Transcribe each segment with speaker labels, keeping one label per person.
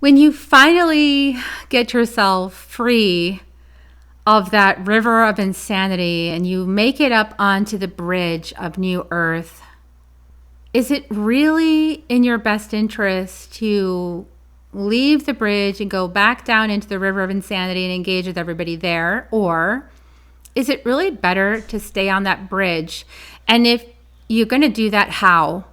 Speaker 1: When you finally get yourself free of that river of insanity and you make it up onto the bridge of new earth, is it really in your best interest to leave the bridge and go back down into the river of insanity and engage with everybody there? Or is it really better to stay on that bridge? And if you're going to do that, how?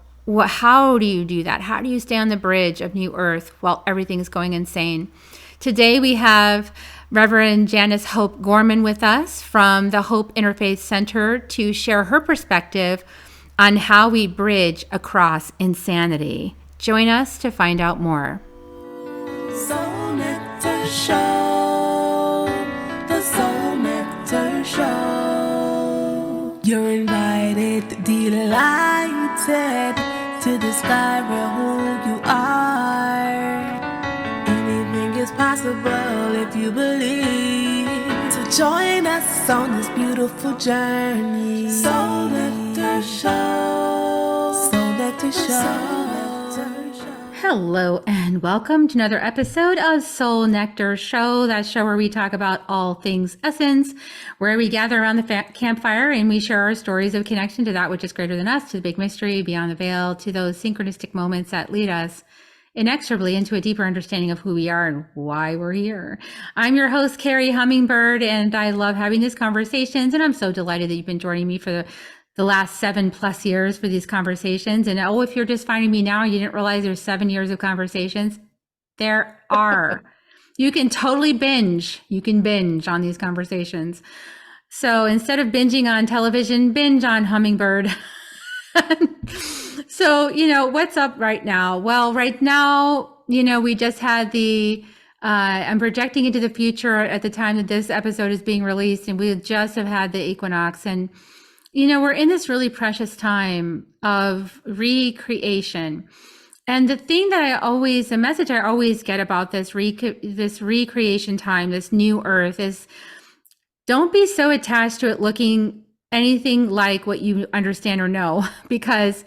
Speaker 1: How do you do that? How do you stay on the bridge of new earth while everything's going insane? Today we have Reverend Janice Hope Gorman with us from the Hope Interfaith Center to share her perspective on how we bridge across insanity. Join us to find out more.
Speaker 2: Soul Nectar Show, the Soul Nectar Show. You're invited, delighted to discover who you are. Anything is possible if you believe. So join us on this beautiful journey. Soul Nectar Show. Soul Nectar Show.
Speaker 1: Hello and welcome to another episode of Soul Nectar Show, that show where we talk about all things essence, where we gather around the campfire and we share our stories of connection to that which is greater than us, to the big mystery beyond the veil, to those synchronistic moments that lead us inexorably into a deeper understanding of who we are and why we're here. I'm your host, Carrie Hummingbird, and I love having these conversations, and I'm so delighted that you've been joining me for the last 7+ years for these conversations. And if you're just finding me now, you didn't realize there's 7 years of conversations. There are. You can totally binge. You can binge on these conversations. So instead of binging on television, binge on Hummingbird. So, what's up right now? Well, right now, we just had I'm projecting into the future at the time that this episode is being released, and we just have had the equinox. And we're in this really precious time of recreation. And the message I always get about this recreation time, this new earth, is don't be so attached to it looking anything like what you understand or know. Because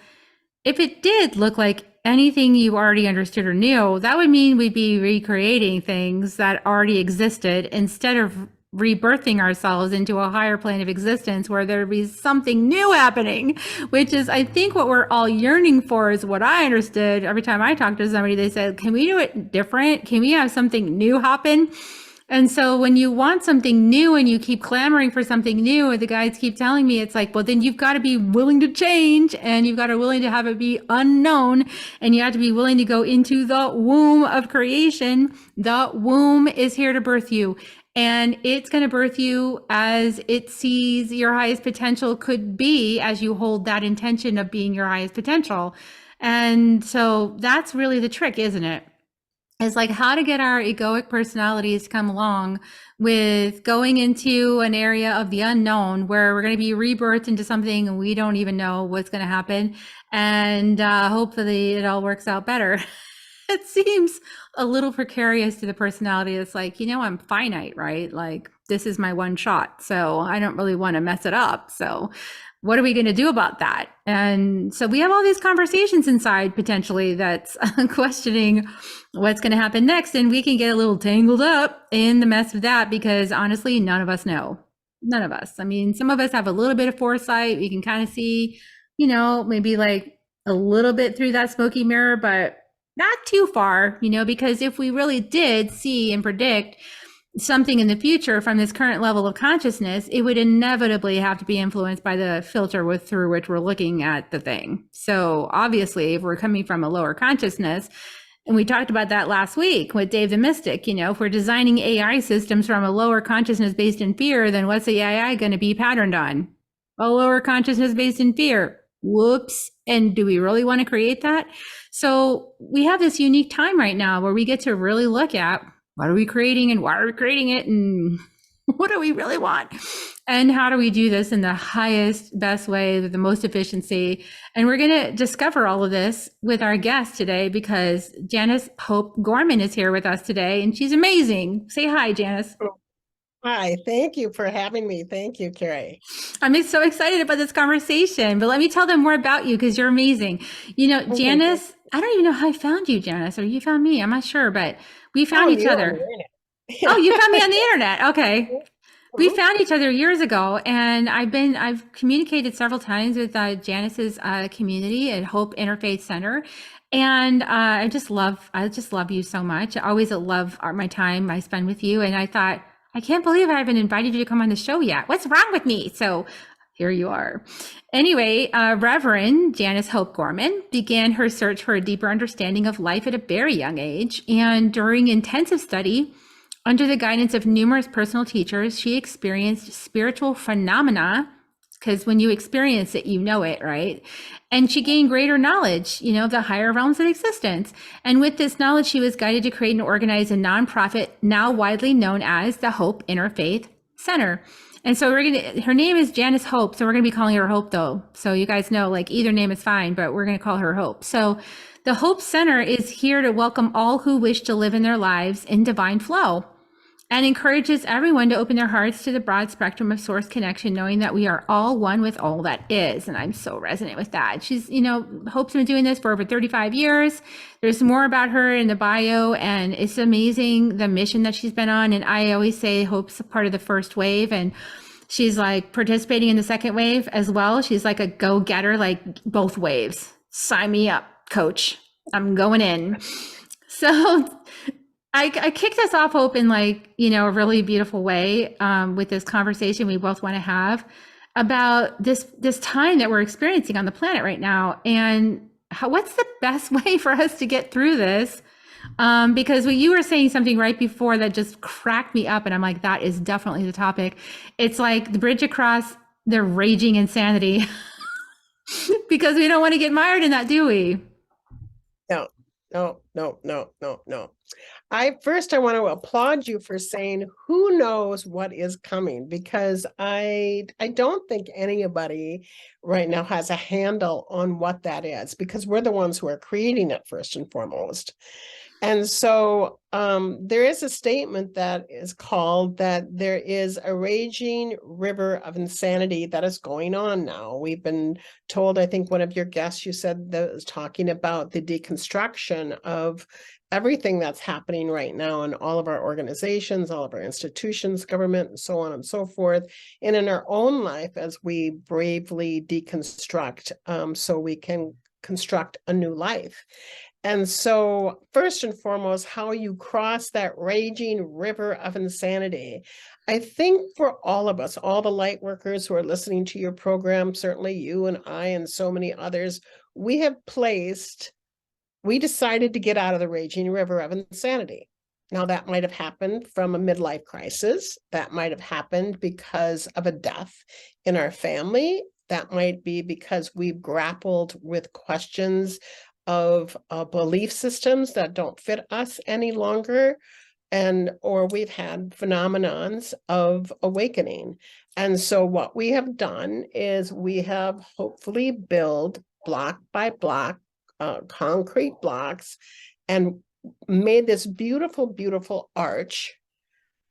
Speaker 1: if it did look like anything you already understood or knew, that would mean we'd be recreating things that already existed instead of rebirthing ourselves into a higher plane of existence where there'd be something new happening, which is, I think, what we're all yearning for, is what I understood. Every time I talk to somebody, they said, can we do it different? Can we have something new happen? And so when you want something new and you keep clamoring for something new, and the guides keep telling me, it's like, well, then you've got to be willing to change, and you've got to willing to have it be unknown, and you have to be willing to go into the womb of creation. The womb is here to birth you. And it's going to birth you as it sees your highest potential could be, as you hold that intention of being your highest potential. And so that's really the trick, isn't it? It's like how to get our egoic personalities to come along with going into an area of the unknown where we're going to be rebirthed into something and we don't even know what's going to happen. And hopefully it all works out better. It seems a little precarious to the personality. It's like, I'm finite, right? Like, this is my one shot, so I don't really want to mess it up. So what are we going to do about that? And so we have all these conversations inside, potentially, that's questioning what's going to happen next. And we can get a little tangled up in the mess of that, because honestly, none of us know. None of us. I mean, some of us have a little bit of foresight. We can kind of see, maybe like a little bit through that smoky mirror, but not too far, because if we really did see and predict something in the future from this current level of consciousness, it would inevitably have to be influenced by the filter through which we're looking at the thing. So obviously, if we're coming from a lower consciousness, and we talked about that last week with Dave the Mystic, if we're designing AI systems from a lower consciousness based in fear, then what's the AI going to be patterned on? A lower consciousness based in fear. Whoops. And do we really want to create that? So we have this unique time right now where we get to really look at what are we creating and why are we creating it, and what do we really want, and how do we do this in the highest, best way with the most efficiency. And we're going to discover all of this with our guest today, because Janice Hope Gorman is here with us today, and she's amazing. Say hi, Janice.
Speaker 3: Hi, thank you for having me. Thank you, Carrie.
Speaker 1: I'm so excited about this conversation, but let me tell them more about you, because you're amazing. Janice I don't even know how I found you, Janice, or you found me. I'm not sure, but we found
Speaker 3: Found
Speaker 1: each
Speaker 3: you on the
Speaker 1: other.
Speaker 3: internet.
Speaker 1: Oh, you found me on the internet. Okay. We
Speaker 3: Mhm.
Speaker 1: found each other years ago, and I've communicated several times with Janice's community at Hope Interfaith Center, and I just love you so much. I always love my time I spend with you, and I thought I can't believe I haven't invited you to come on the show yet. What's wrong with me? So here you are. Anyway, Reverend Janice Hope Gorman began her search for a deeper understanding of life at a very young age, and during intensive study under the guidance of numerous personal teachers, she experienced spiritual phenomena, because when you experience it, you know it, right? And she gained greater knowledge, of the higher realms of existence. And with this knowledge, she was guided to create and organize a nonprofit now widely known as the Hope Interfaith Center. And so her name is Janice Hope, so we're gonna be calling her Hope though. So you guys know, like, either name is fine, but we're gonna call her Hope. So the Hope Center is here to welcome all who wish to live in their lives in divine flow, and encourages everyone to open their hearts to the broad spectrum of source connection, knowing that we are all one with all that is. And I'm so resonant with that. She's, Hope's been doing this for over 35 years. There's more about her in the bio, and it's amazing the mission that she's been on. And I always say Hope's a part of the first wave, and she's like participating in the second wave as well. She's like a go-getter, like both waves. Sign me up, coach. I'm going in. So I kicked us off, Hope, in a really beautiful way with this conversation we both want to have about this time that we're experiencing on the planet right now, and what's the best way for us to get through this? Because you were saying something right before that just cracked me up, and I'm like, that is definitely the topic. It's like the bridge across the raging insanity, because we don't want to get mired in that, do we?
Speaker 3: No, no, no, no, no, no. I want to applaud you for saying who knows what is coming, because I don't think anybody right now has a handle on what that is, because we're the ones who are creating it first and foremost. And so there is a statement that is called that there is a raging river of insanity that is going on now. We've been told, I think one of your guests, you said, that was talking about the deconstruction of everything that's happening right now in all of our organizations, all of our institutions, government, and so on and so forth, and in our own life as we bravely deconstruct so we can construct a new life. And so first and foremost, how you cross that raging river of insanity. I think for all of us, all the light workers who are listening to your program, certainly you and I and so many others, we decided to get out of the raging river of insanity. Now, that might have happened from a midlife crisis. That might have happened because of a death in our family. That might be because we've grappled with questions of belief systems that don't fit us any longer, or we've had phenomenons of awakening. And so what we have done is we have hopefully built block by block concrete blocks and made this beautiful, beautiful arch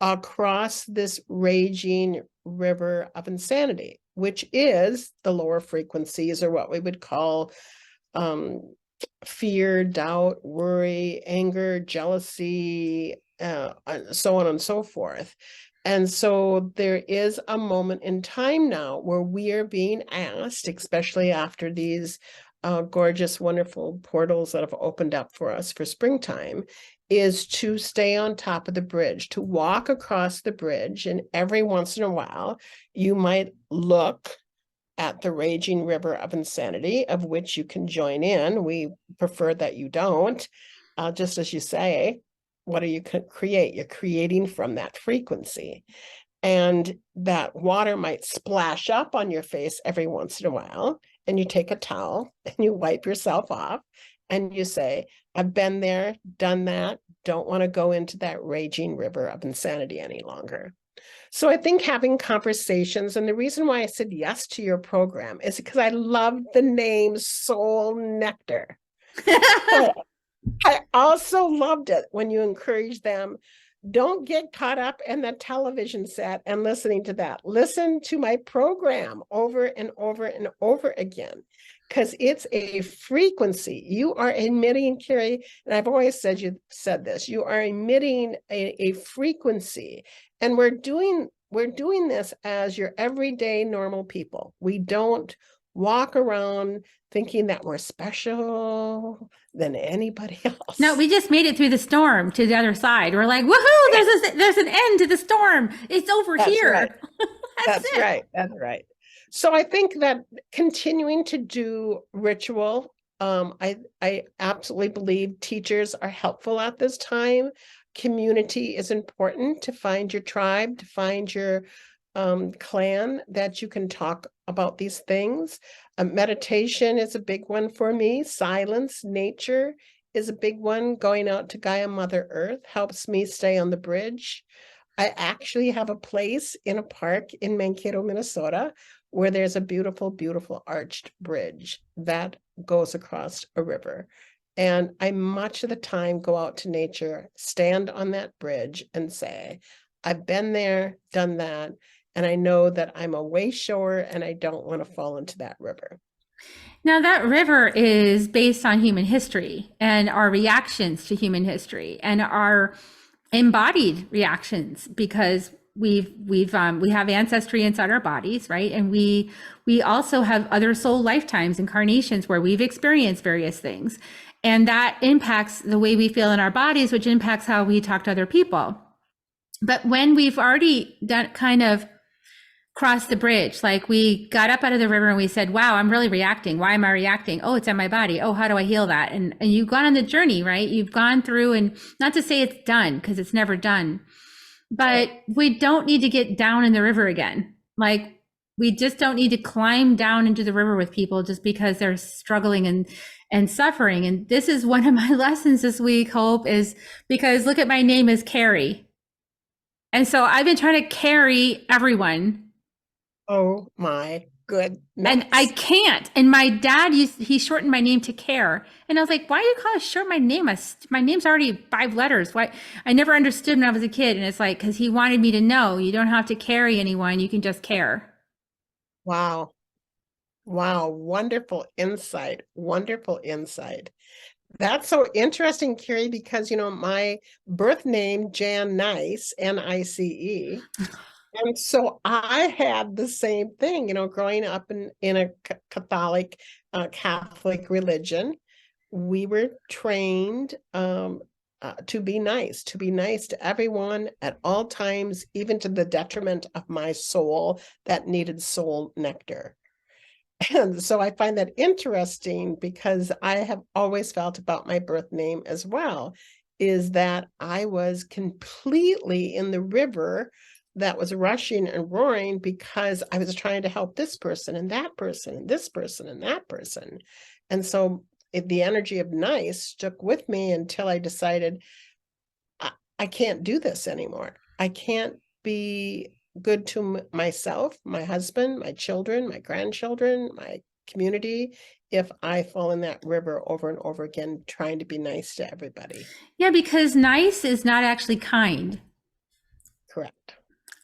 Speaker 3: across this raging river of insanity, which is the lower frequencies, or what we would call fear, doubt, worry, anger, jealousy, so on and so forth. And so there is a moment in time now where we are being asked, especially after these gorgeous, wonderful portals that have opened up for us for springtime, is to stay on top of the bridge, to walk across the bridge. And every once in a while, you might look at the raging river of insanity, of which you can join in. We prefer that you don't. Just as you say, what do you create? You're creating from that frequency. And that water might splash up on your face every once in a while, and you take a towel and you wipe yourself off and you say, I've been there, done that, don't want to go into that raging river of insanity any longer. So I think having conversations, and the reason why I said yes to your program is because I love the name Soul Nectar. I also loved it when you encourage them, don't get caught up in the television set and listening to that. Listen to my program over and over and over again. because it's a frequency. You are emitting, Carrie, and I've always said this, you are emitting a frequency, and we're doing this as your everyday normal people. We don't walk around thinking that we're special than anybody else.
Speaker 1: No, we just made it through the storm to the other side. We're like, woohoo, there's an end to the storm. It's over here.
Speaker 3: Right. That's
Speaker 1: it.
Speaker 3: right. That's right. So I think that continuing to do ritual, I absolutely believe teachers are helpful at this time. Community is important, to find your tribe, to find your clan that you can talk about these things. Meditation is a big one for me. Silence, nature is a big one. Going out to Gaia Mother Earth helps me stay on the bridge. I actually have a place in a park in Mankato, Minnesota, where there's a beautiful, beautiful arched bridge that goes across a river. And I much of the time go out to nature, stand on that bridge and say, I've been there, done that, and I know that I'm a way shore and I don't want to fall into that river.
Speaker 1: Now, that river is based on human history and our reactions to human history and our embodied reactions, because we have ancestry inside our bodies, right? And we also have other soul lifetimes, incarnations, where we've experienced various things, and that impacts the way we feel in our bodies, which impacts how we talk to other people. But when we've already done kind of crossed the bridge, like we got up out of the river and we said, wow, I'm really reacting. Why am I reacting? Oh, it's in my body. Oh, how do I heal that? And you've gone on the journey, right? You've gone through, and not to say it's done, because it's never done, but we don't need to get down in the river again. Like, we just don't need to climb down into the river with people just because they're struggling and suffering. And this is one of my lessons this week, Hope, is because look at, my name is Carrie. And so I've been trying to carry everyone.
Speaker 3: Oh my goodness.
Speaker 1: And I can't. And my dad he shortened my name to Care. And I was like, why do you call it short my name? My name's already 5 letters. Why? I never understood when I was a kid. And it's like, because he wanted me to know you don't have to carry anyone. You can just care.
Speaker 3: Wow. Wow. Wonderful insight. Wonderful insight. That's so interesting, Carrie, because, my birth name, Janice, Nice. And so I had the same thing, growing up in a Catholic religion. We were trained to be nice to everyone at all times, even to the detriment of my soul that needed soul nectar. And so I find that interesting, because I have always felt about my birth name as well, is that I was completely in the river that was rushing and roaring, because I was trying to help this person and that person and this person and that person. And so the energy of nice stuck with me until I decided I can't do this anymore. I can't be good to myself, my husband, my children, my grandchildren, my community, if I fall in that river over and over again, trying to be nice to everybody.
Speaker 1: Yeah, because nice is not actually kind.
Speaker 3: Correct.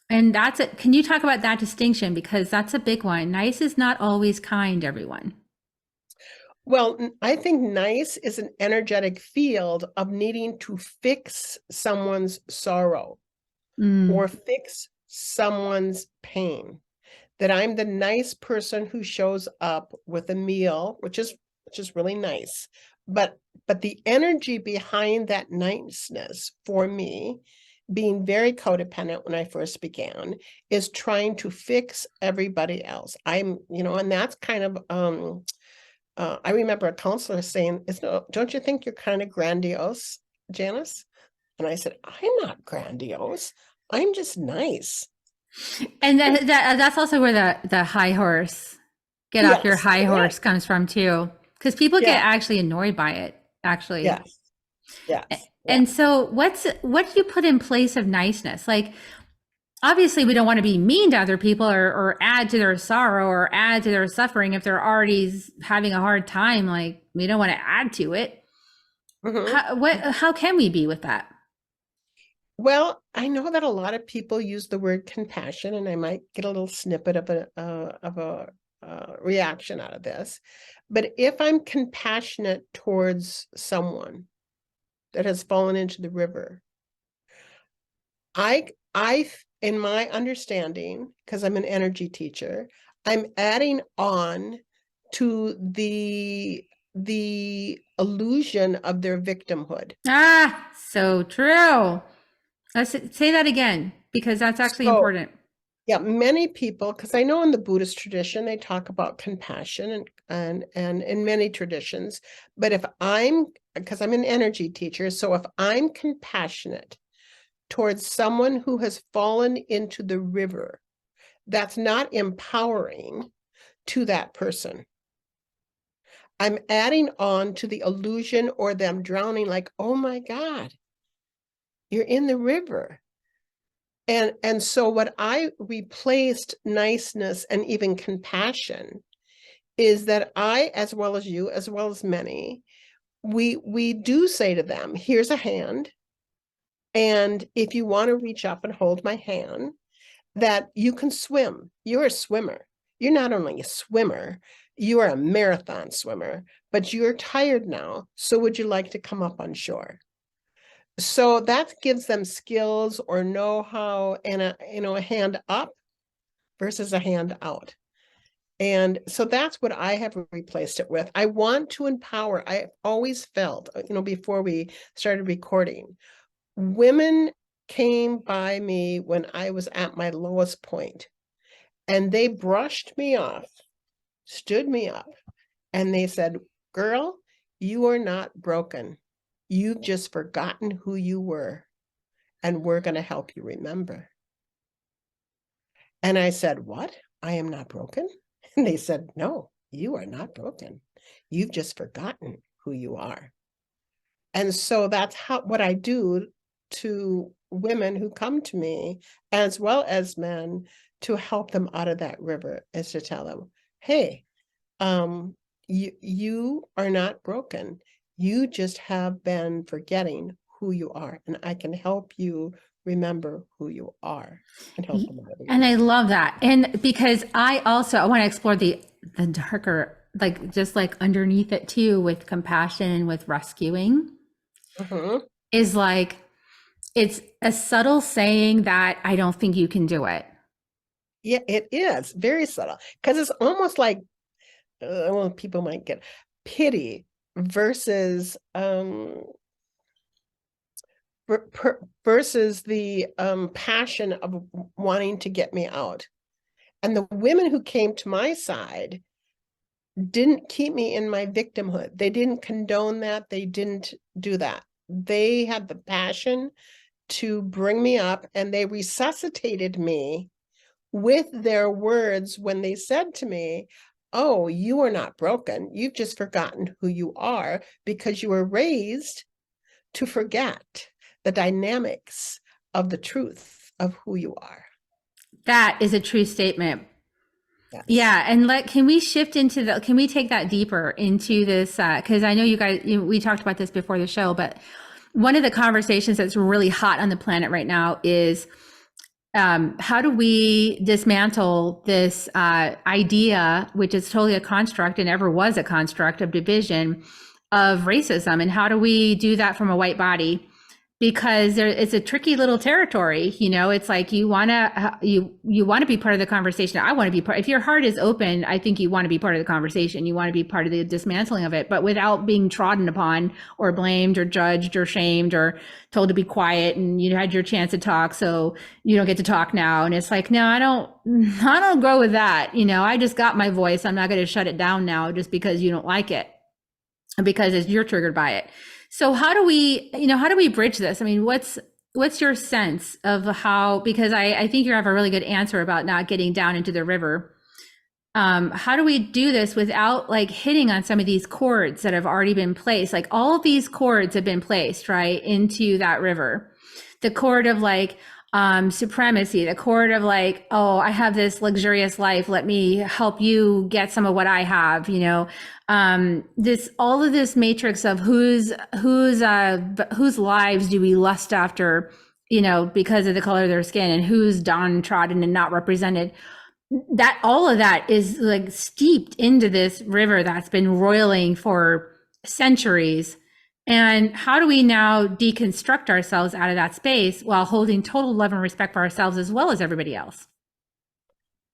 Speaker 1: And that's it. Can you talk about that distinction? Because that's a big one. Nice is not always kind, everyone.
Speaker 3: Well, I think nice is an energetic field of needing to fix someone's sorrow or fix someone's pain. That I'm the nice person who shows up with a meal, which is really nice. But the energy behind that niceness, for me, being very codependent when I first began, is trying to fix everybody else. And that's kind of, I remember a counselor saying, don't you think you're kind of grandiose, Janice? And I said, I'm not grandiose. I'm just nice.
Speaker 1: And that's also where the high horse, get off your high horse, comes from too. Because people get actually annoyed by it, actually.
Speaker 3: Yes.
Speaker 1: And so what do you put in place of niceness? Like, obviously we don't want to be mean to other people or add to their sorrow or add to their suffering if they're already having a hard time. Like, we don't want to add to it. How can we be with that?
Speaker 3: Well, I know that a lot of people use the word compassion, and I might get a little snippet of a reaction out of this. But if I'm compassionate towards someone that has fallen into the river, I, in my understanding, because I'm an energy teacher, I'm adding on to the illusion of their victimhood.
Speaker 1: Ah, so true. Let's say that again, because that's actually important.
Speaker 3: Yeah, many people, because I know in the Buddhist tradition, they talk about compassion and in many traditions, but because I'm an energy teacher, so if I'm compassionate towards someone who has fallen into the river, that's not empowering to that person. I'm adding on to the illusion or them drowning, like, oh my God, you're in the river. And so what I replaced niceness and even compassion is that I, as well as you, as well as many, we do say to them, here's a hand. And if you want to reach up and hold my hand, that you can swim. You're a swimmer. You're not only a swimmer, you are a marathon swimmer, but you're tired now. So would you like to come up on shore? So that gives them skills or know-how and a hand up versus a hand out. And so that's what I have replaced it with. I want to empower. I always felt, before we started recording, women came by me when I was at my lowest point, and they brushed me off, stood me up, and they said, girl, you are not broken. You've just forgotten who you were, and we're going to help you remember. And I said, what? I am not broken? And they said, no, you are not broken. You've just forgotten who you are. And so that's what I do to women who come to me, as well as men, to help them out of that river, is to tell them, hey, you are not broken. You just have been forgetting who you are, and I can help you remember who you are and help them out of
Speaker 1: And I love that. And because I want to explore the darker, just underneath it too, with compassion and with rescuing, is it's a subtle saying that I don't think you can do it.
Speaker 3: Yeah, it is very subtle, because it's almost like, well, people might get pity versus versus the passion of wanting to get me out. And the women who came to my side didn't keep me in my victimhood. They didn't condone that. They didn't do that. They had the passion to bring me up, and they resuscitated me with their words when they said to me, oh, you are not broken. You've just forgotten who you are because you were raised to forget the dynamics of the truth of who you are.
Speaker 1: That is a true statement.
Speaker 3: Yes.
Speaker 1: Yeah. And can we shift can we take that deeper into this? Cause I know you guys, we talked about this before the show, but one of the conversations that's really hot on the planet right now is, how do we dismantle this idea, which is totally a construct and ever was a construct of division, of racism? And how do we do that from a white body? Because it's a tricky little territory. It's like you want to be part of the conversation. I want to be part. If your heart is open, I think you want to be part of the conversation. You want to be part of the dismantling of it, but without being trodden upon or blamed or judged or shamed or told to be quiet, and you had your chance to talk, so you don't get to talk now. And it's like, no, I don't go with that. I just got my voice. I'm not going to shut it down now just because you don't like it, because you're triggered by it. So how do we bridge this? I mean, what's your sense of how, because I think you have a really good answer about not getting down into the river. How do we do this without hitting on some of these chords that have already been placed? All of these chords have been placed right into that river. The chord of supremacy, the chord of oh, I have this luxurious life, let me help you get some of what I have, all of this matrix of whose lives do we lust after, because of the color of their skin, and who's downtrodden and not represented. that all of that is like steeped into this river that's been roiling for centuries. And how do we now deconstruct ourselves out of that space while holding total love and respect for ourselves as well as everybody else?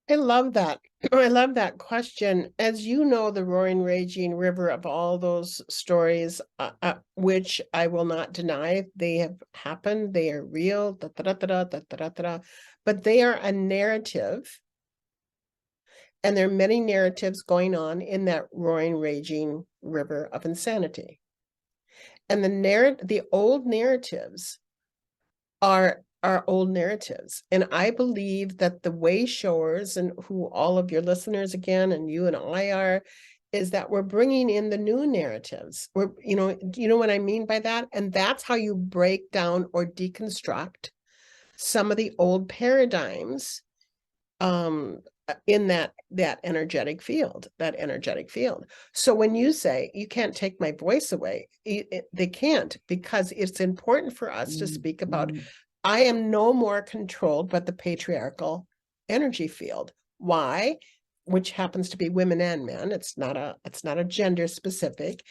Speaker 3: I love that. I love that question. As you know, the roaring, raging river of all those stories, which I will not deny, they have happened. They are real, da, da, da, da, da, da, da, da, but they are a narrative. And there are many narratives going on in that roaring, raging river of insanity. And the old narratives are old narratives. And I believe that the way showers, and who all of your listeners again, and you and I are, is that we're bringing in the new narratives. Do you know what I mean by that? And that's how you break down or deconstruct some of the old paradigms in that energetic field. So when you say you can't take my voice away, they can't, because it's important for us to speak about, I am no more controlled by the patriarchal energy field. Why? Which happens to be women and men. It's not a gender specific.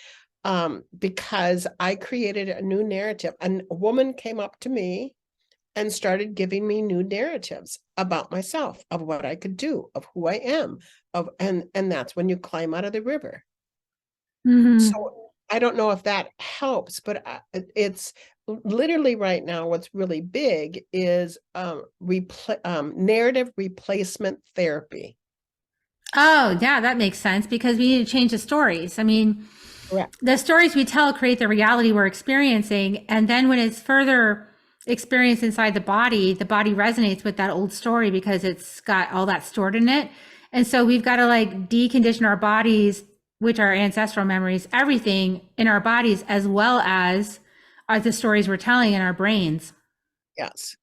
Speaker 3: Because I created a new narrative. And a woman came up to me and started giving me new narratives about myself, of what I could do, of who I am, and that's when you climb out of the river.
Speaker 1: Mm-hmm.
Speaker 3: So I don't know if that helps, but it's literally right now what's really big is narrative replacement therapy.
Speaker 1: Oh, yeah, that makes sense because we need to change the stories. I mean,
Speaker 3: Correct.
Speaker 1: the stories we tell create the reality we're experiencing. And then when it's further experienced inside the body resonates with that old story because it's got all that stored in it. And so we've got to like decondition our bodies, which are ancestral memories, everything in our bodies, as well as the stories we're telling in our brains.
Speaker 3: Yes.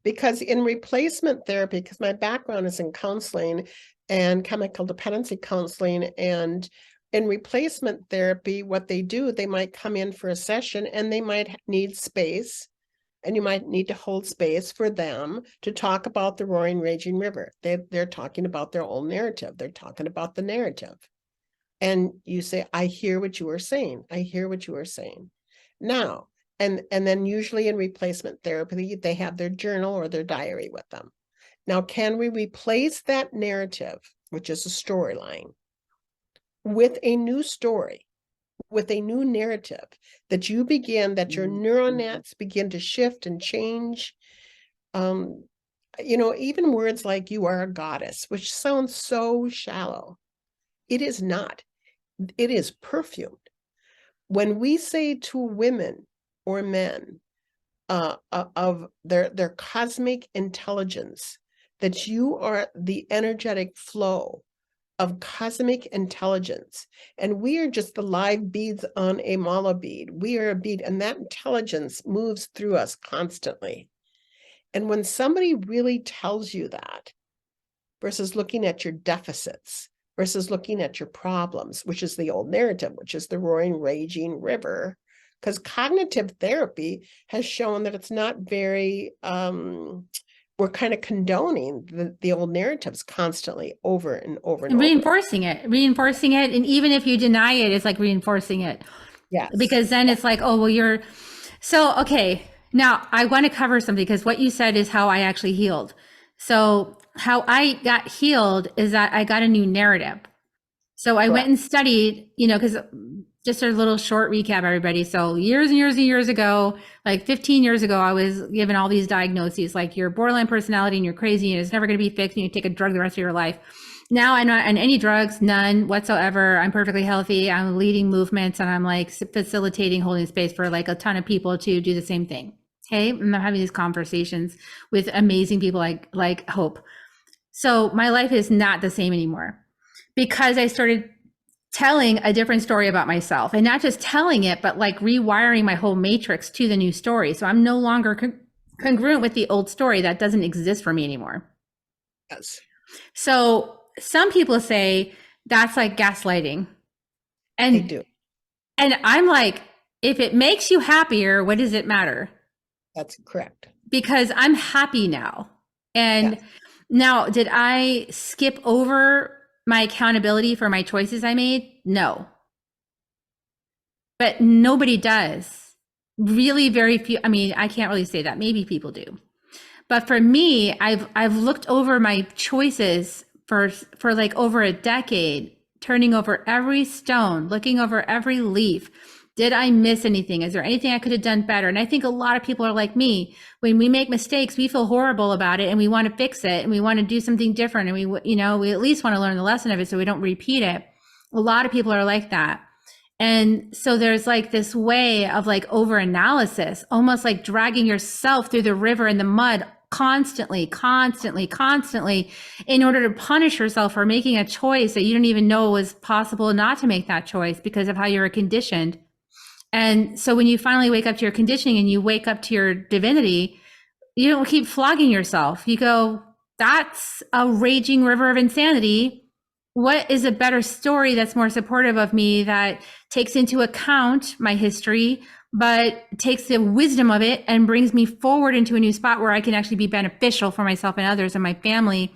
Speaker 3: Because in replacement therapy, because my background is in counseling and chemical dependency counseling, and in replacement therapy, what they do, they might come in for a session and they might need space, and you might need to hold space for them to talk about the roaring, raging river. They're talking about their own narrative. They're talking about the narrative. And you say, I hear what you are saying. I hear what you are saying. Now, and then usually in replacement therapy, they have their journal or their diary with them. Now, can we replace that narrative, which is a storyline, with a new story, with a new narrative that your neural nets begin to shift and change? Even words like you are a goddess, which sounds so shallow. It is not. It is perfumed. When we say to women or men of their cosmic intelligence that you are the energetic flow of cosmic intelligence, and we are just the live beads on a mala bead. We are a bead, and that intelligence moves through us constantly. And when somebody really tells you that, versus looking at your deficits, versus looking at your problems, which is the old narrative, which is the roaring, raging river, because cognitive therapy has shown that it's not very, we're kind of condoning the old narratives constantly over and over and over.
Speaker 1: Reinforcing it. And even if you deny it, it's like reinforcing it.
Speaker 3: Yes.
Speaker 1: Because then it's like, oh, well, okay. Now I want to cover something because what you said is how I actually healed. So how I got healed is that I got a new narrative. So I went and studied, because just a little short recap, everybody. So years and years and years ago, like 15 years ago, I was given all these diagnoses, like you're borderline personality and you're crazy and it's never going to be fixed and you take a drug the rest of your life. Now I'm not on any drugs, none whatsoever. I'm perfectly healthy. I'm leading movements and I'm like facilitating, holding space for like a ton of people to do the same thing. Okay. I'm having these conversations with amazing people like Hope. So my life is not the same anymore because I started telling a different story about myself, and not just telling it, but like rewiring my whole matrix to the new story. So I'm no longer congruent with the old story that doesn't exist for me anymore.
Speaker 3: Yes.
Speaker 1: So some people say that's like gaslighting. And
Speaker 3: they do.
Speaker 1: And I'm like, if it makes you happier, what does it matter?
Speaker 3: That's correct.
Speaker 1: Because I'm happy now. And Now, did I skip over my accountability for my choices I made? No. But nobody does. Really very few. I mean, I can't really say that. Maybe people do. But for me, I've looked over my choices for like over a decade, turning over every stone, looking over every leaf. Did I miss anything? Is there anything I could have done better? And I think a lot of people are like me. When we make mistakes, we feel horrible about it and we want to fix it and we want to do something different. And we at least want to learn the lesson of it so we don't repeat it. A lot of people are like that. And so there's like this way of like over analysis, almost like dragging yourself through the river in the mud constantly in order to punish yourself for making a choice that you didn't even know was possible not to make that choice because of how you were conditioned. And so when you finally wake up to your conditioning and you wake up to your divinity, you don't keep flogging yourself. You go, that's a raging river of insanity. What is a better story that's more supportive of me, that takes into account my history, but takes the wisdom of it and brings me forward into a new spot where I can actually be beneficial for myself and others and my family?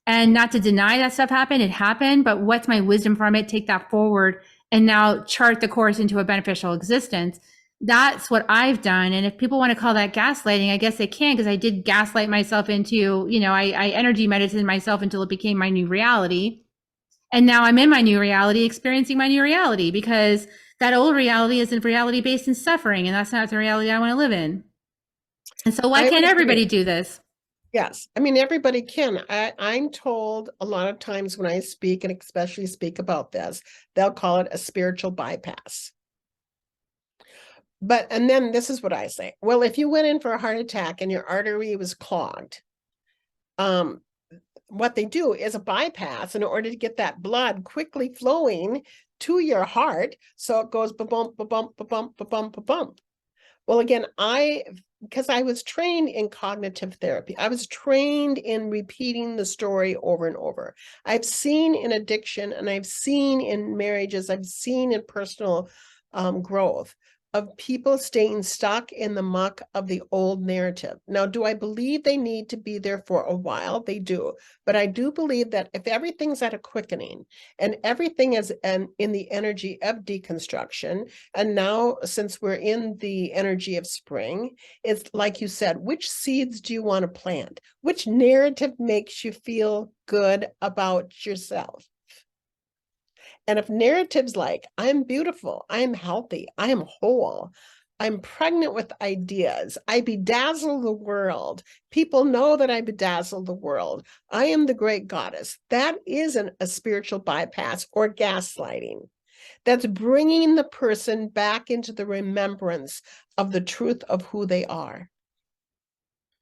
Speaker 1: And not to deny that stuff happened, it happened, but what's my wisdom from it? Take that forward and now chart the course into a beneficial existence. That's what I've done. And if people want to call that gaslighting, I guess they can, because I did gaslight myself into, I energy meditated myself until it became my new reality. And now I'm in my new reality, experiencing my new reality, because that old reality is a reality based in suffering. And that's not the reality I want to live in. And so why can't everybody do this?
Speaker 3: Yes. I mean, everybody can. I'm told a lot of times when I speak, and especially speak about this, they'll call it a spiritual bypass. And then this is what I say. Well, if you went in for a heart attack and your artery was clogged, what they do is a bypass in order to get that blood quickly flowing to your heart. So it goes ba-bump, ba-bump, ba-bump, ba-bump, ba-bump. Well, again, because I was trained in cognitive therapy, I was trained in repeating the story over and over. I've seen in addiction, and I've seen in marriages, I've seen in personal growth of people staying stuck in the muck of the old narrative. Now, do I believe they need to be there for a while? They do. But I do believe that if everything's at a quickening and everything is in the energy of deconstruction, and now since we're in the energy of spring, it's like you said, which seeds do you want to plant? Which narrative makes you feel good about yourself? And if narratives like, I'm beautiful, I'm healthy, I'm whole, I'm pregnant with ideas, I bedazzle the world, people know that I bedazzle the world, I am the great goddess, that isn't a spiritual bypass or gaslighting. That's bringing the person back into the remembrance of the truth of who they are.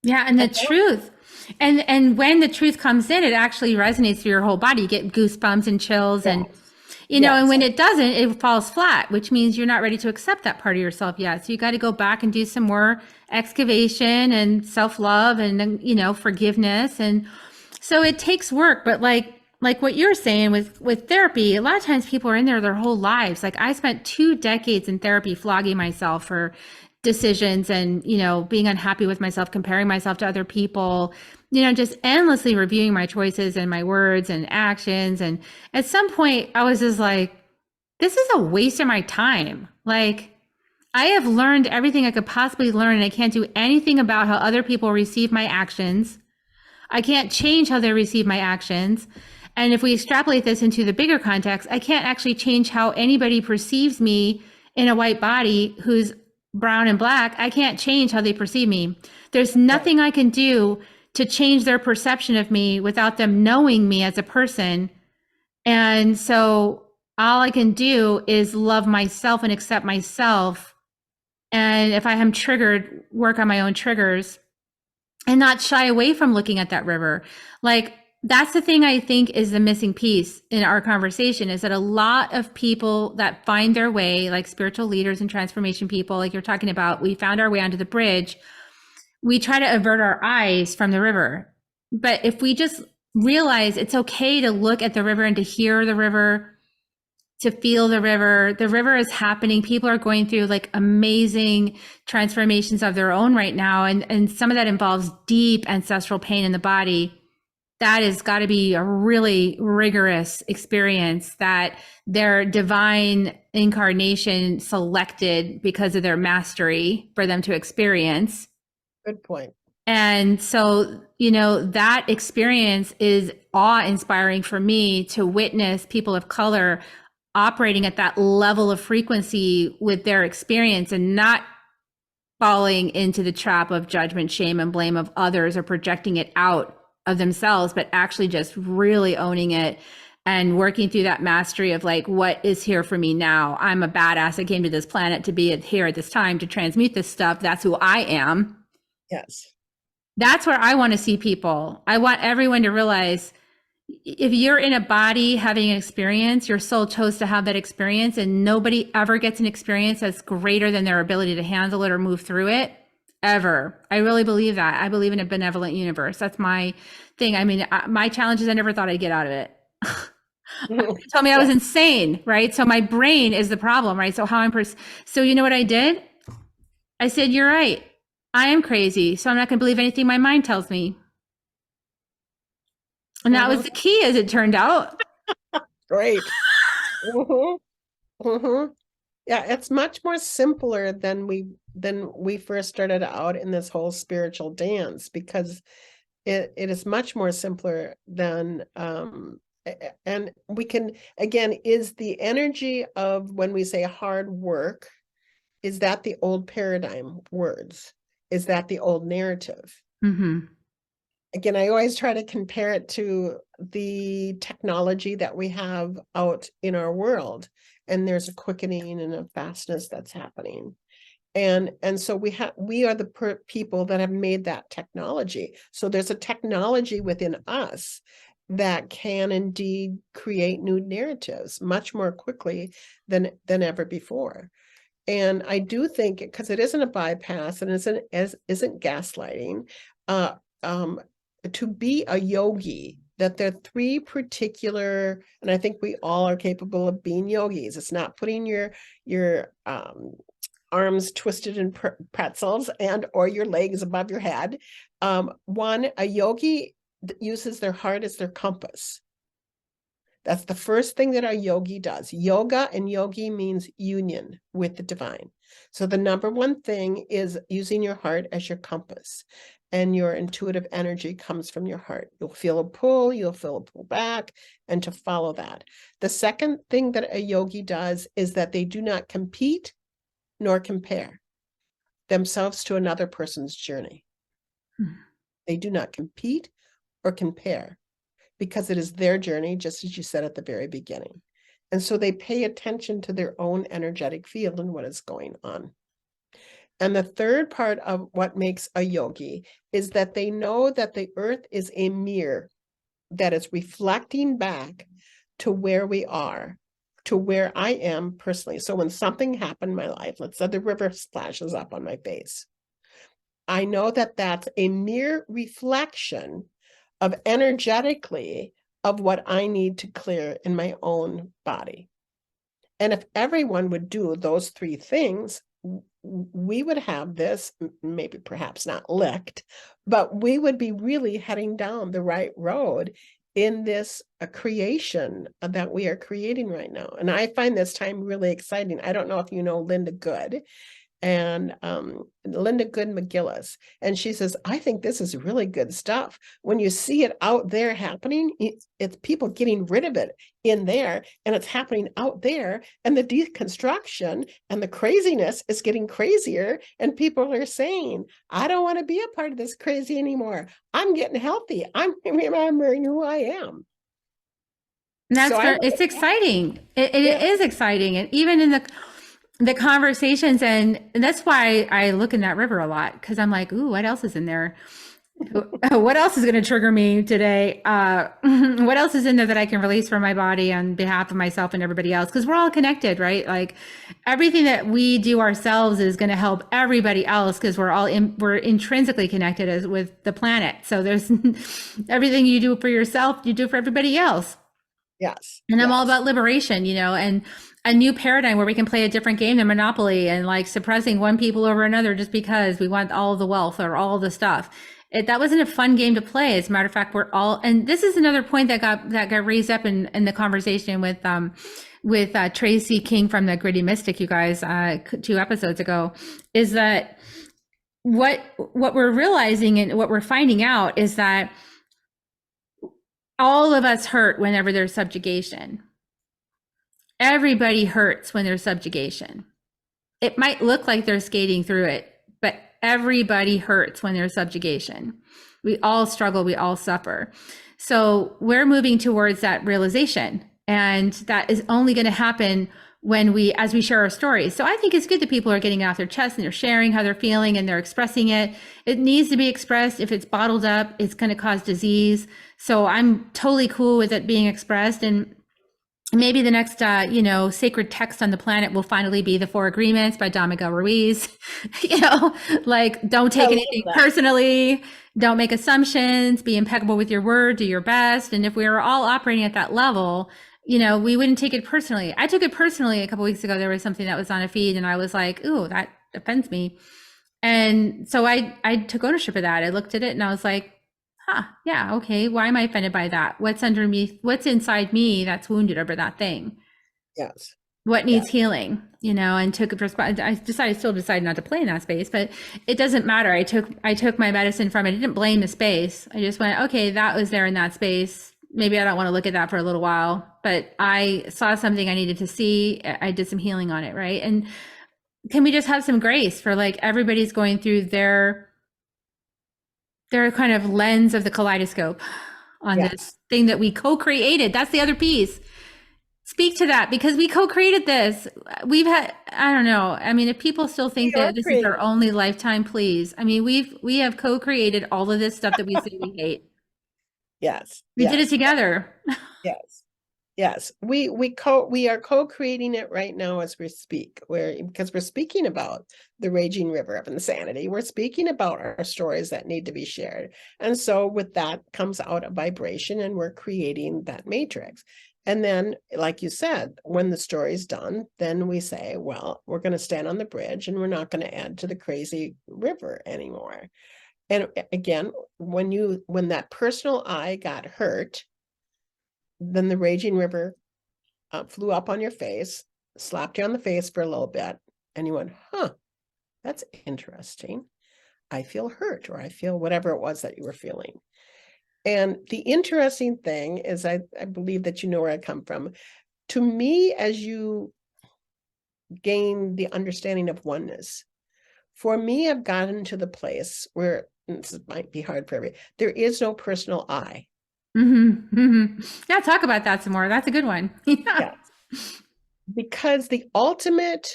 Speaker 1: Yeah, and the truth. And when the truth comes in, it actually resonates through your whole body. You get goosebumps and chills and and when it doesn't, it falls flat, which means you're not ready to accept that part of yourself yet. So you got to go back and do some more excavation and self-love and, forgiveness. And so it takes work, but like what you're saying with therapy, a lot of times people are in there their whole lives. Like I spent 2 decades in therapy flogging myself for decisions and, being unhappy with myself, comparing myself to other people, just endlessly reviewing my choices and my words and actions. And at some point I was just like, this is a waste of my time. Like I have learned everything I could possibly learn and I can't do anything about how other people receive my actions. I can't change how they receive my actions. And if we extrapolate this into the bigger context, I can't actually change how anybody perceives me in a white body who's brown and black. I can't change how they perceive me. There's nothing I can do to change their perception of me without them knowing me as a person. And so all I can do is love myself and accept myself. And if I am triggered, work on my own triggers and not shy away from looking at that river. Like that's the thing I think is the missing piece in our conversation, is that a lot of people that find their way, like spiritual leaders and transformation people, like you're talking about, we found our way onto the bridge. We try to avert our eyes from the river. But if we just realize it's okay to look at the river and to hear the river, to feel the river is happening. People are going through like amazing transformations of their own right now. And some of that involves deep ancestral pain in the body that has got to be a really rigorous experience that their divine incarnation selected because of their mastery for them to experience.
Speaker 3: Good point.
Speaker 1: And so, that experience is awe-inspiring for me to witness people of color operating at that level of frequency with their experience and not falling into the trap of judgment, shame, and blame of others or projecting it out of themselves, but actually just really owning it and working through that mastery of like, what is here for me now? I'm a badass. I came to this planet to be here at this time to transmute this stuff. That's who I am.
Speaker 3: Yes.
Speaker 1: That's where I want to see people. I want everyone to realize if you're in a body having an experience, your soul chose to have that experience, and nobody ever gets an experience that's greater than their ability to handle it or move through it ever. I really believe that. I believe in a benevolent universe. That's my thing. I mean, my challenge is I never thought I'd get out of it. Told me I was insane, right? So my brain is the problem, right? So so you know what I did? I said, you're right. I am crazy, so I'm not going to believe anything my mind tells me. And that was the key, as it turned out.
Speaker 3: Great. Yeah, it's much more simpler than we first started out in this whole spiritual dance, because it is much more simpler than and we can, again, is the energy of when we say hard work, is that the old paradigm words? Is that the old narrative?
Speaker 1: Mm-hmm.
Speaker 3: Again, I always try to compare it to the technology that we have out in our world, and there's a quickening and a fastness that's happening. And so we are the people that have made that technology. So there's a technology within us that can indeed create new narratives much more quickly than ever before. And I do think, because it isn't a bypass and isn't gaslighting, to be a yogi, that there are three particular, and I think we all are capable of being yogis. It's not putting your arms twisted in pretzels or your legs above your head. A yogi uses their heart as their compass. That's the first thing that a yogi does. Yoga and yogi means union with the divine. So the number one thing is using your heart as your compass, and your intuitive energy comes from your heart. You'll feel a pull, you'll feel a pull back, and to follow that. The second thing that a yogi does is that they do not compete nor compare themselves to another person's journey. They do not compete or compare, because it is their journey, just as you said at the very beginning. And so they pay attention to their own energetic field and what is going on. And the third part of what makes a yogi is that they know that the earth is a mirror that is reflecting back to where we are, to where I am personally. So when something happened in my life, let's say the river splashes up on my face, I know that that's a mere reflection of energetically of what I need to clear in my own body. And if everyone would do those three things, we would have this, maybe perhaps not licked, but we would be really heading down the right road in this creation that we are creating right now. And I find this time really exciting. I don't know if you know Linda Good, and Linda Good McGillis. And she says, I think this is really good stuff. When you see it out there happening, it's people getting rid of it in there, and it's happening out there. And the deconstruction and the craziness is getting crazier. And people are saying, I don't want to be a part of this crazy anymore. I'm getting healthy. I'm remembering who I am.
Speaker 1: And it's exciting. It is exciting. And even in the conversations, and that's why I look in that river a lot, because I'm like, ooh, what else is in there? What else is going to trigger me today? What else is in there that I can release from my body on behalf of myself and everybody else? Because we're all connected, right? Like everything that we do ourselves is going to help everybody else, because we're intrinsically connected with the planet. So there's everything you do for yourself, you do for everybody else.
Speaker 3: Yes.
Speaker 1: And I'm all about liberation, and a new paradigm where we can play a different game than Monopoly and like suppressing one people over another just because we want all the wealth or all the stuff. That wasn't a fun game to play. As a matter of fact, we're all, and this is another point that got raised up in the conversation with Tracy King from the Gritty Mystic, you guys, 2 episodes ago, is that what we're realizing and what we're finding out is that all of us hurt whenever there's subjugation. Everybody hurts when there's subjugation. It might look like they're skating through it, but everybody hurts when there's subjugation. We all struggle, we all suffer. So we're moving towards that realization. And that is only going to happen as we share our stories. So I think it's good that people are getting it off their chest and they're sharing how they're feeling and they're expressing it. It needs to be expressed. If it's bottled up, it's going to cause disease. So I'm totally cool with it being expressed. And maybe the next, sacred text on the planet will finally be the 4 Agreements by Don Miguel Ruiz. Like, don't take anything personally, don't make assumptions, be impeccable with your word, do your best. And if we were all operating at that level, we wouldn't take it personally. I took it personally a couple weeks ago. There was something that was on a feed and I was like, ooh, that offends me. And so I took ownership of that. I looked at it and I was like, yeah, okay. Why am I offended by that? What's underneath? What's inside me that's wounded over that thing?
Speaker 3: Yes.
Speaker 1: What needs healing? And took a response. I still decided not to play in that space, but it doesn't matter. I took my medicine from it. I didn't blame the space. I just went, okay, that was there in that space. Maybe I don't want to look at that for a little while, but I saw something I needed to see. I did some healing on it, right? And can we just have some grace for like everybody's going through their kind of lens of the kaleidoscope on this thing that we co-created. That's the other piece. Speak to that because we co-created this. We've had, I don't know. I mean, if people still think that this is our only lifetime, please. I mean, we have co-created all of this stuff that we say we hate.
Speaker 3: Yes.
Speaker 1: We did it together.
Speaker 3: Yes. Yes. We are co-creating it right now as we speak, because we're speaking about the raging river of insanity. We're speaking about our stories that need to be shared. And so with that comes out a vibration and we're creating that matrix. And then, like you said, when the story's done, then we say, well, we're going to stand on the bridge and we're not going to add to the crazy river anymore. And again, when that personal I got hurt, then the raging river flew up on your face, slapped you on the face for a little bit, and you went, that's interesting. I feel hurt, or I feel whatever it was that you were feeling. And the interesting thing is, I believe that you know where I come from. To me, as you gain the understanding of oneness, for me, I've gotten to the place where, this might be hard for everybody, there is no personal I.
Speaker 1: Mm-hmm, mm-hmm. Yeah, talk about that some more. That's a good one.
Speaker 3: Yeah. Because the ultimate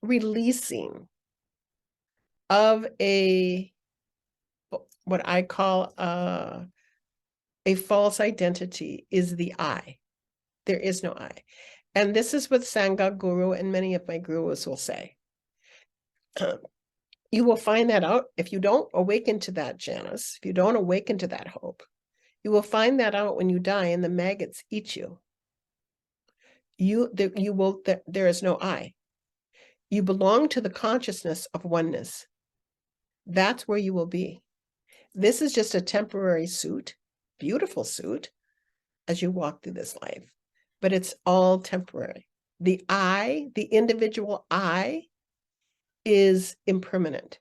Speaker 3: releasing of what I call a false identity is the I. There is no I. And this is what Sangha Guru and many of my gurus will say. You will find that out if you don't awaken to that, Janice, if you don't awaken to that hope. You will find that out when you die and the maggots eat you. There is no I. You belong to the consciousness of oneness. That's where you will be. This is just a temporary suit, beautiful suit, as you walk through this life, but it's all temporary. The I, the individual I, is impermanent.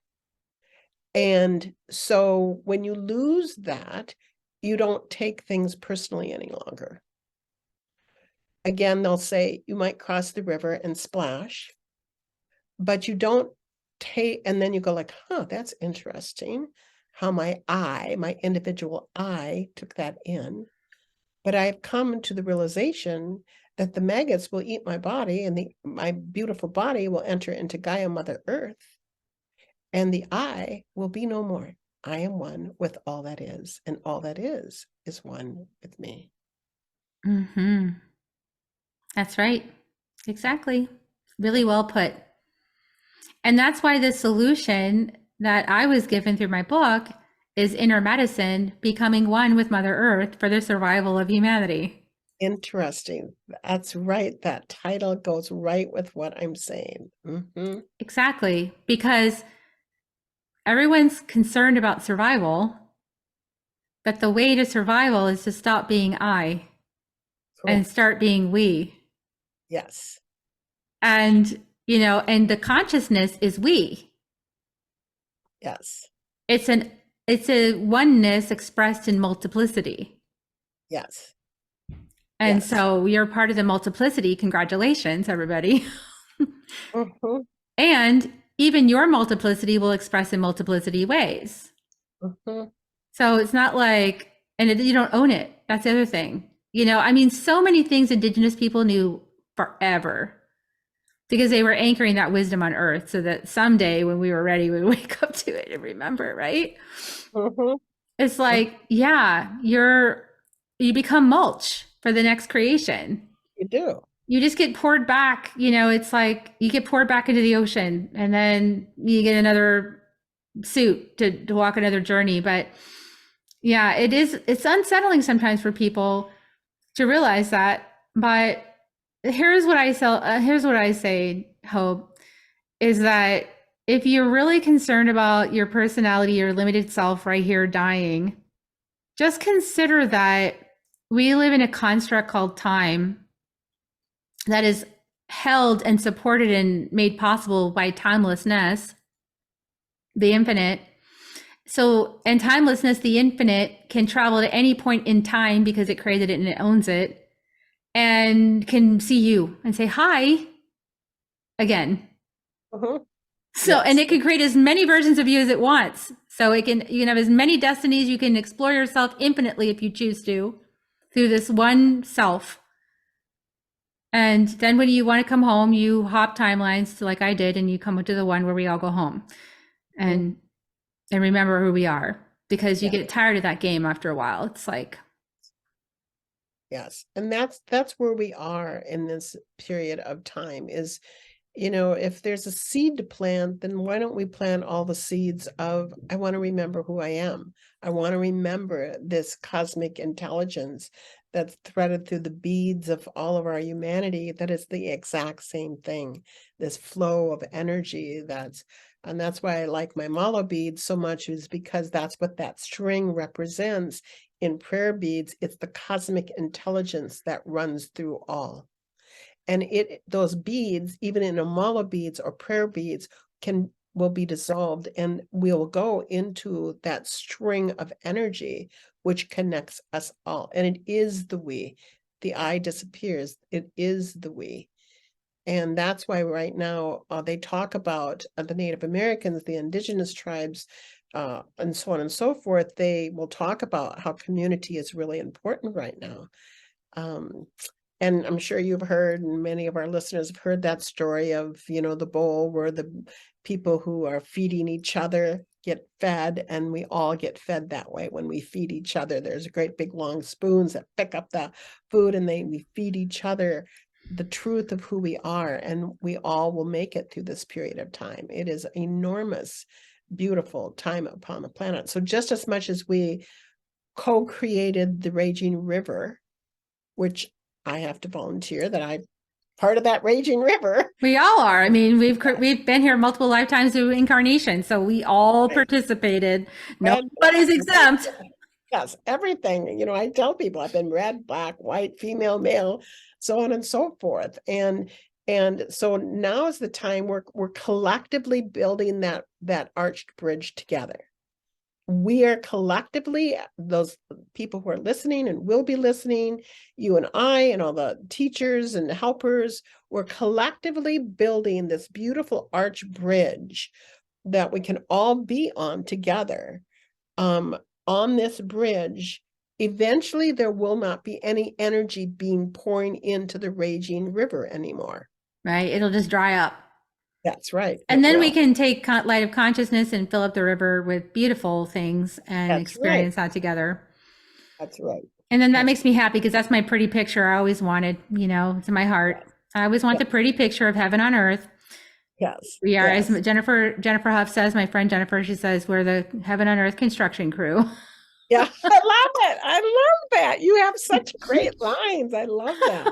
Speaker 3: And so when you lose that, you don't take things personally any longer. Again, they'll say you might cross the river and splash, but you don't take, and then you go like, that's interesting how my individual I took that in. But I've come to the realization that the maggots will eat my body and my beautiful body will enter into Gaia, Mother Earth, and the I will be no more. I am one with all that is, and all that is one with me.
Speaker 1: Mm-hmm. That's right. Exactly. Really well put. And that's why the solution that I was given through my book is inner medicine, becoming one with Mother Earth for the survival of humanity.
Speaker 3: Interesting. That's right. That title goes right with what I'm saying.
Speaker 1: Exactly. Because everyone's concerned about survival, but the way to survival is to stop being I and
Speaker 3: Correct.
Speaker 1: start being we.
Speaker 3: Yes.
Speaker 1: And, and the consciousness is we.
Speaker 3: Yes.
Speaker 1: It's a oneness expressed in multiplicity.
Speaker 3: Yes.
Speaker 1: And
Speaker 3: Yes.
Speaker 1: so you're part of the multiplicity. Congratulations, everybody.
Speaker 3: Mhm.
Speaker 1: And even your multiplicity will express in multiplicity ways.
Speaker 3: Mhm.
Speaker 1: So it's not like, you don't own it. That's the other thing. I mean, so many things Indigenous people knew forever because they were anchoring that wisdom on earth so that someday when we were ready, we'd wake up to it and remember, right?
Speaker 3: Mhm.
Speaker 1: It's like, yeah, you become mulch for the next creation.
Speaker 3: You do.
Speaker 1: You just get poured back, it's like you get poured back into the ocean and then you get another suit to walk another journey. But yeah, it's unsettling sometimes for people to realize that. But here's what I say, Hope, is that if you're really concerned about your personality, your limited self right here dying, just consider that we live in a construct called time that is held and supported and made possible by timelessness, the infinite. So, and timelessness, the infinite, can travel to any point in time because it created it and it owns it, and can see you and say hi again.
Speaker 3: Mhm.
Speaker 1: So,
Speaker 3: Yes.
Speaker 1: and it can create as many versions of you as it wants. So you can have as many destinies. You can explore yourself infinitely if you choose to, through this one self. And then when you want to come home, you hop timelines to like I did, and you come to the one where we all go home and remember who we are, because you
Speaker 3: Yeah.
Speaker 1: get tired of that game after a while. It's like,
Speaker 3: Yes. And that's where we are in this period of time is, if there's a seed to plant, then why don't we plant all the seeds of, I want to remember who I am. I want to remember this cosmic intelligence that's threaded through the beads of all of our humanity, that is the exact same thing, this flow of energy and that's why I like my mala beads so much, is because that's what that string represents in prayer beads. It's the cosmic intelligence that runs through all. And those beads, even in amala beads or prayer beads, will be dissolved and we'll go into that string of energy which connects us all. And it is the we. The I disappears. It is the we. And that's why right now they talk about the Native Americans, the indigenous tribes, and so on and so forth. They will talk about how community is really important right now. And I'm sure you've heard, and many of our listeners have heard that story of, the bowl where the people who are feeding each other get fed, and we all get fed that way when we feed each other. There's great big long spoons that pick up the food, and we feed each other the truth of who we are, and we all will make it through this period of time. It is enormous, beautiful time upon the planet. So just as much as we co-created the raging river, which I have to volunteer that I'm part of that raging river.
Speaker 1: we all are. I mean, we've been here multiple lifetimes through incarnation, so we all
Speaker 3: Right.
Speaker 1: participated.
Speaker 3: Red,
Speaker 1: Nobody's
Speaker 3: black,
Speaker 1: exempt.
Speaker 3: yes, everything. I tell people I've been red, black, white, female, male, so on and so forth. And so now is the time we're collectively building that arched bridge together. We are collectively, those people who are listening and will be listening, you and I and all the teachers and helpers, we're collectively building this beautiful arch bridge that we can all be on together. On this bridge, eventually there will not be any energy being pouring into the raging river anymore.
Speaker 1: Right? It'll just dry up.
Speaker 3: That's right.
Speaker 1: And then we can take light of consciousness and fill up the river with beautiful things and
Speaker 3: That's
Speaker 1: experience
Speaker 3: right.
Speaker 1: that together.
Speaker 3: That's right.
Speaker 1: And then that makes me happy because that's my pretty picture I always wanted, it's in my heart.
Speaker 3: Yes.
Speaker 1: I always want the pretty picture of heaven on earth.
Speaker 3: Yes.
Speaker 1: We are,
Speaker 3: yes.
Speaker 1: as Jennifer Huff says, my friend Jennifer, she says, we're the heaven on earth construction crew.
Speaker 3: Yeah, I love it. I love that. You have such great lines. I love that.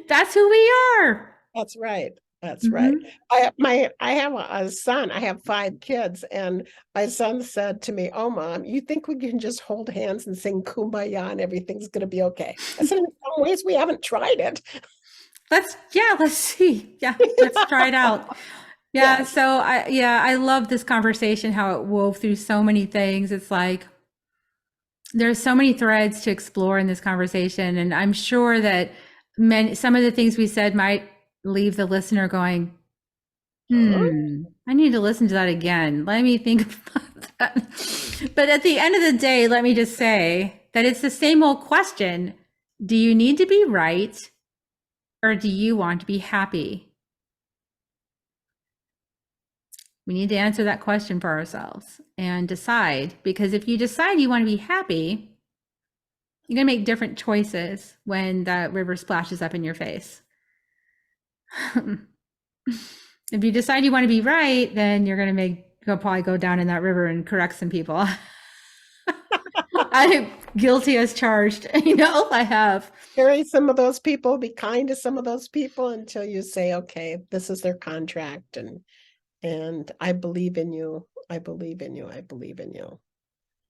Speaker 1: That's who we are.
Speaker 3: That's right. That's right.
Speaker 1: Mhm.
Speaker 3: I have a son. I have 5 kids, and my son said to me, "Oh, Mom, you think we can just hold hands and sing Kumbaya and everything's going to be okay?" I said, "In some ways, we haven't tried it."
Speaker 1: Let's see. Yeah, let's try it out. Yeah,
Speaker 3: Yes.
Speaker 1: so I love this conversation, how it wove through so many things. It's like there's so many threads to explore in this conversation, and I'm sure that some of the things we said might leave the listener going,
Speaker 3: Huh?
Speaker 1: I need to listen to that again. Let me think about that. But at the end of the day, let me just say that it's the same old question. Do you need to be right, or do you want to be happy? We need to answer that question for ourselves and decide, because if you decide you want to be happy, you're going to make different choices when that river splashes up in your face. If you decide you want to be right, then you're going to probably go down in that river and correct some people. I'm guilty as charged. I have.
Speaker 3: Carry some of those people, be kind to some of those people until you say, "Okay, this is their contract, and I believe in you. I believe in you. I believe in you."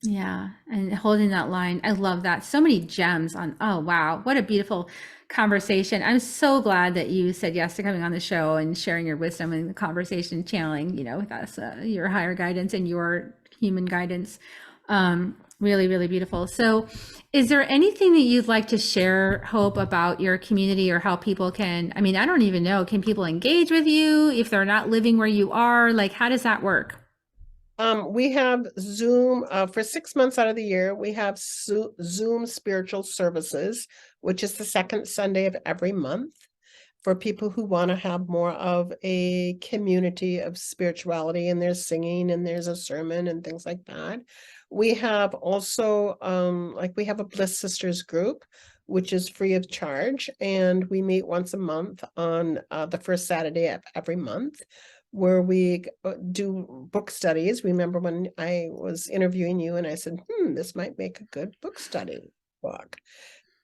Speaker 1: Yeah, and holding that line. I love that. So many gems on, oh, wow. What a beautiful conversation. I'm so glad that you said yes to coming on the show and sharing your wisdom and the conversation, channeling, with us, your higher guidance and your human guidance. Really, really beautiful. So is there anything that you'd like to share, Hope, about your community or how people can, I don't even know, can people engage with you if they're not living where you are? Like, how does that work?
Speaker 3: We have Zoom for 6 months out of the year. We have Zoom spiritual services, which is the second Sunday of every month for people who want to have more of a community of spirituality, and there's singing and there's a sermon and things like that. We have also we have a Bliss Sisters group, which is free of charge, and we meet once a month on the first Saturday of every month, where we do book studies. Remember when I was interviewing you and I said, this might make a good book study book.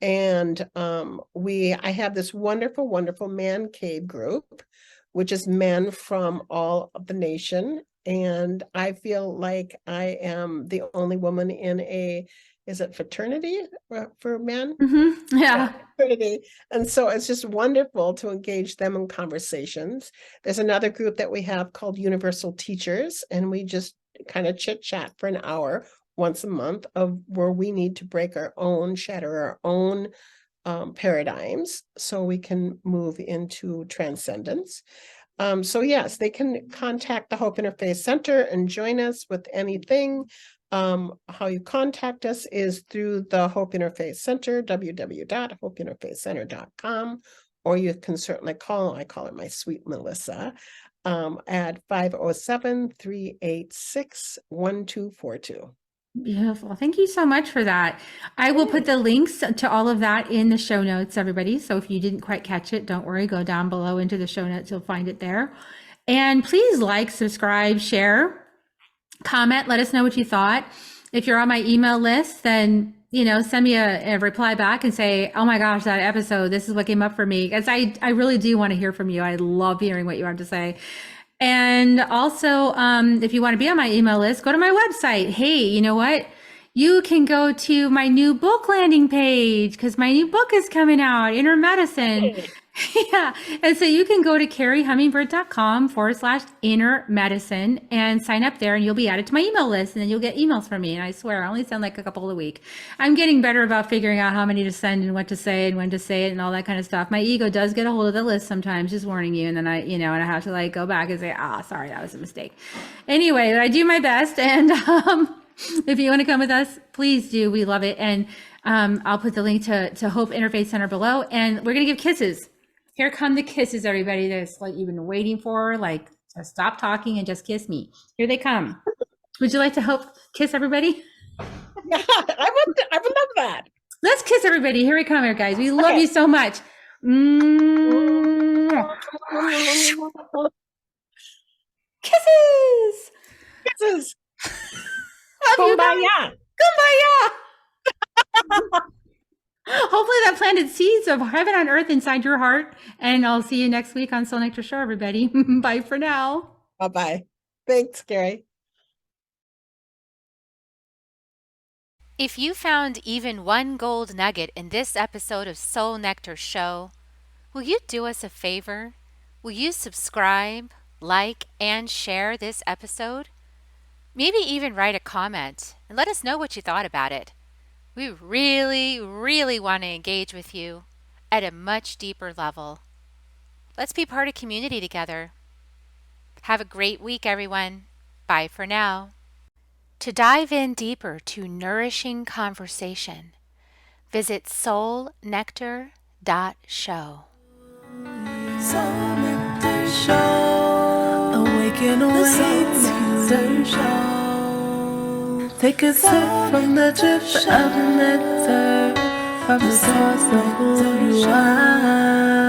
Speaker 3: And I have this wonderful, wonderful man cave group, which is men from all of the nation. And I feel like I am the only woman in is it fraternity for men?
Speaker 1: Mm-hmm. Yeah.
Speaker 3: Fraternity. And so it's just wonderful to engage them in conversations. There's another group that we have called Universal Teachers, and we just kind of chit chat for an hour once a month of where we need to shatter our own paradigms so we can move into transcendence. So yes, they can contact the Hope Interfaith Center and join us with anything. How you contact us is through the Hope Interfaith Center, www.hopeinterfaithcenter.com, or you can certainly I call it my sweet Melissa, at 507-386-1242.
Speaker 1: Beautiful. Thank you so much for that. I will put the links to all of that in the show notes, everybody. So if you didn't quite catch it, don't worry, go down below into the show notes. You'll find it there. And please like, subscribe, share, comment, let us know what you thought. If you're on my email list, then, send me a reply back and say, oh my gosh, that episode, this is what came up for me. Because I really do want to hear from you. I love hearing what you have to say. And also, if you want to be on my email list, go to my website. Hey, you know what? You can go to my new book landing page because my new book is coming out, Inner Medicine.
Speaker 3: Hey.
Speaker 1: Yeah. And so you can go to carriehummingbird.com/inner medicine and sign up there, and you'll be added to my email list, and then you'll get emails from me. And I swear I only send like a couple a week. I'm getting better about figuring out how many to send and what to say and when to say it and all that kind of stuff. My ego does get a hold of the list sometimes, just warning you. And then and I have to like go back and say, sorry, that was a mistake. Anyway, I do my best. And if you want to come with us, please do. We love it. And I'll put the link to Hope Interfaith Center below, and we're going to give kisses. Here come the kisses, everybody. That's like you've been waiting for. Like, just stop talking and just kiss me. Here they come. Would you like to kiss everybody?
Speaker 3: Yeah, I would love that.
Speaker 1: Let's kiss everybody. Here we come, here, guys. We love you so much. Kisses.
Speaker 3: Kisses.
Speaker 1: Love you guys.
Speaker 3: Kumbaya.
Speaker 1: Kumbaya! Hopefully that planted seeds of heaven on earth inside your heart. And I'll see you next week on Soul Nectar Show, everybody. Bye for now.
Speaker 3: Bye-bye. Thanks, Gary.
Speaker 4: If you found even one gold nugget in this episode of Soul Nectar Show, will you do us a favor? Will you subscribe, like, and share this episode? Maybe even write a comment and let us know what you thought about it. We really, really want to engage with you at a much deeper level. Let's be part of community together. Have a great week, everyone. Bye for now. To dive in deeper to nourishing conversation, visit soulnectar.show.
Speaker 2: Soul Nectar Show. Awaken away to show. Take a sip from the drip of nectar from the source of who you are.